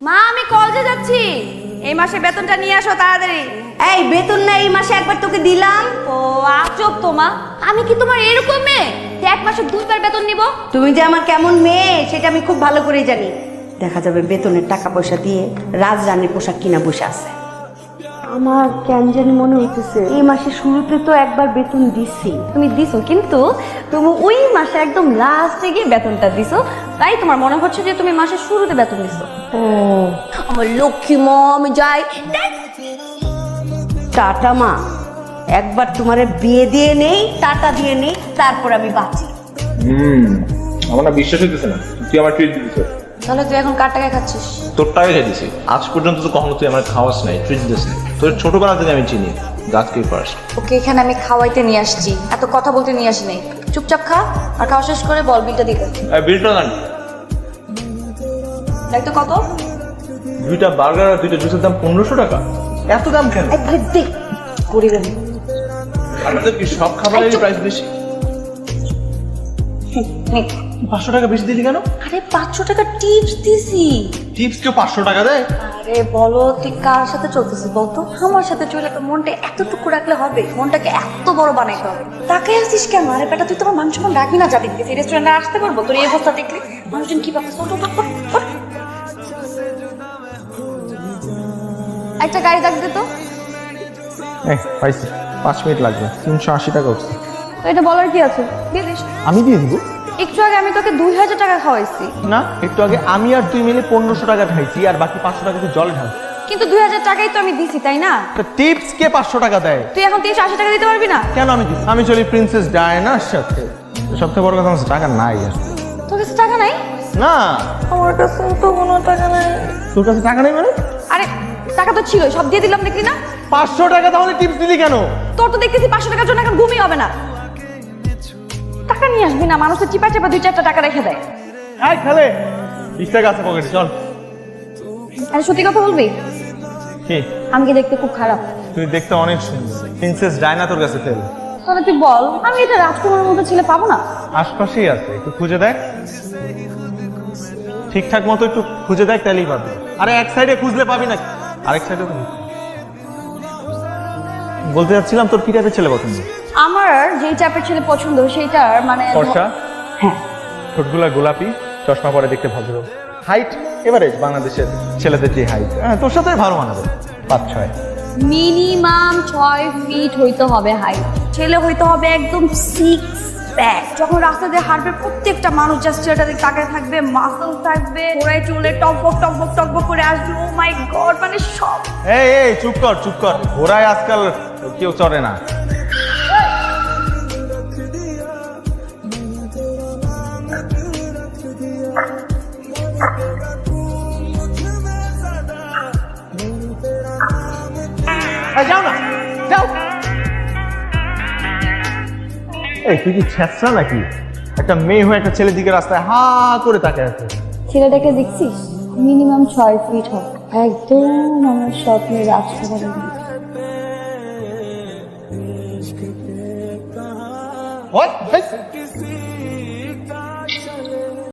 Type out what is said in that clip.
মা আমি কলেজে যাচ্ছি, এই মাসে বেতনটা নিয়ে আসো তাড়াতাড়ি। এই বেতন না এই মাসে একবার তোকে দিলাম। ও আজব তো মা, আমি কি তোমার এরকম মেয়ে যে এক মাসে দুইবার বেতন নিব? তুমি যে আমার কেমন মেয়ে সেটা আমি খুব ভালো করে জানি। দেখা যাবে বেতনের টাকা পয়সা দিয়ে রাজরানীর পোশাক কিনা বসে আছে। আমার কেন জানি মনে হইতেছে এই মাসের শুরুতে তো একবার বেতন দিছি। তুমি দিছো, কিন্তু তুমি ওই মাসে একদম লাস্টে গিয়ে বেতনটা দিছো, তাই তোমার মনে হচ্ছে যে তুমি মাসের শুরুতে বেতন দিছো। আমার লক্ষ্মী মা, আমি যাই। টাটা মা, একবার তোমারে বিয়ে দিয়ে নেই, টাটা দিয়ে নেই, তারপর আমি বাঁচি। আমার না বিশ্বাস হইতেছে না তুই আমার ট্রিট দিতেছ। তাহলে তুই এখন কার টাকায় খাচ্ছিস? তোর টাকায় খাই দিছি। আজ পর্যন্ত তো কখনো তুই আমার খাওয়াস নাই, ট্রিট দিস নাই। তোর ছোটবেলা থেকে আমি চিনি, গাছকেই ফার্স্ট। ওকে এখানে আমি খাওয়াইতে নিয়ে আসছি, এত কথা বলতে নিয়ে আসি নাই। চুপচাপ খা, আর খাওয়া শেষ করে বল বিলটা দিতে। বিলটা না, দেখ তো কত। দুইটা বার্গার আর দুইটা জুসের দাম 1500 টাকা। এত দাম কেন? দেখ গরিবের আমাদের কি সব খাবারেরই প্রাইস বেশি? 500 টাকা বেশি দিলি কেন? আরে 500 টাকা টিপস দিছি। টিপস কেউ 500 টাকা দেয়? আরে বলো, তুই কার সাথে চলতেছিস বলতো? আমার সাথে চলে তো মনটা এতটুকু রাখলে হবে? মনটাকে এত বড় বানাইতে হবে। তাকে আসছিস কেন? আরে বেটা তুই তোমার মানুষ মন রাখবি না? যা দেখতেছি রেস্টুরেন্টে আসতে পারবো? তোর এই অবস্থা দেখলে মানুষজন কি ভাবছে? একটা গাড়ি ডাক দে তো। পাইছি, 5 মিনিট লাগবে। 380 টাকা উঠছে। তো এটা বলার কি আছে? দিয়ে দিস। আমি দিয়ে দিব? একটু আগে আমি তোকে 2000 টাকা খাওয়াইছি। না, একটু আগে আমি আর তুই মিলে 1500 টাকা খাইছি, আর বাকি 500 টাকা তুই জলে ঢাল। কিন্তু 2000 টাকাই তো আমি দিছি, তাই না? তো টিপস কে 500 টাকা দেয়? তুই এখন 380 টাকা দিতে পারবি না? কেন আমি দিব? আমি চলি প্রিন্সেস ডায়ানার সাথে। সবথেকে বড় কথা, আমার কাছে টাকা নাই আসলে। তোর কাছে টাকা নাই? না, আমার কাছে তো কোনো টাকা নাই। তোর কাছে টাকা নেই মানে? আরে টাকা তো ছিল, সব দিয়ে দিলাম, দেখলি না? 500 টাকা তাহলে টিপস দিলি কেন? তোর তো দেখতেছি 500 টাকার জন্য এখন ঘুমই হবে না। টাকা নিয়ে আসবি না, মানুষের চিপা চিপা 2-4টা টাকা রেখে দেয়। আয় খেলে, 20 টাকা আছে পকেটে, চল। আরে সত্যি কথা বলবি? কি? আমি কি দেখতে খুব খারাপ? তুই দেখতে অনেক সুন্দর। প্রিন্সেস ডায়না তোর কাছে ফেল। তাহলে তুই বল, আমি এটা রাজকুমারের মতো ছেলে পাবো না? আশপাশেই আছে, একটু খুঁজে দেখ। ঠিকঠাক মতো একটু খুঁজে দেখ, তাহলেই পাবি। আরে এক সাইডে খুঁজলে পাবি না, আরেক সাইডে তো। বলতে যাচ্ছিলাম, তোর কি টাইপের ছেলে পছন্দ? আমার যেই টাইপের ছেলে পছন্দ সেইটার মানে ফর্সা, হ্যাঁ, ঠোঁটগুলা গোলাপি, চশমা পরে দেখতে ভদ্র, হাইট এভারেজ বাংলাদেশের ছেলেদের যে হাইট, হ্যাঁ তোর সাথে ভালো মানাবে। 5'6" মিনিমাম 6 ফিট হইতে হবে হাইট। ছেলে হইতে হবে একদম 6 প্যাক। যখন রাস্তা দিয়ে হাঁটবে প্রত্যেকটা মানুষ জাস্ট ছেলেটা দিকে তাকায় থাকবে, মাসল থাকবে, ঘোড়ায় চলে টকবক টকবক টকবক করে আসবে। ও মাই গড, মানে সব। এই চুপ কর চুপ কর, ঘোড়ায় আজকাল কেউ চড়ে না। যাও না, যাও। এই তুই কি ছেঁচড়া নাকি? একটা মেয়ে হয়ে একটা ছেলের দিকে রাস্তায় হা করে তাকায় আছে। ছেলেটাকে দেখছিস? মিনিমাম 6 ফিট হবে, একদম আমার স্বপ্নের রাজকুমারের মতো। What?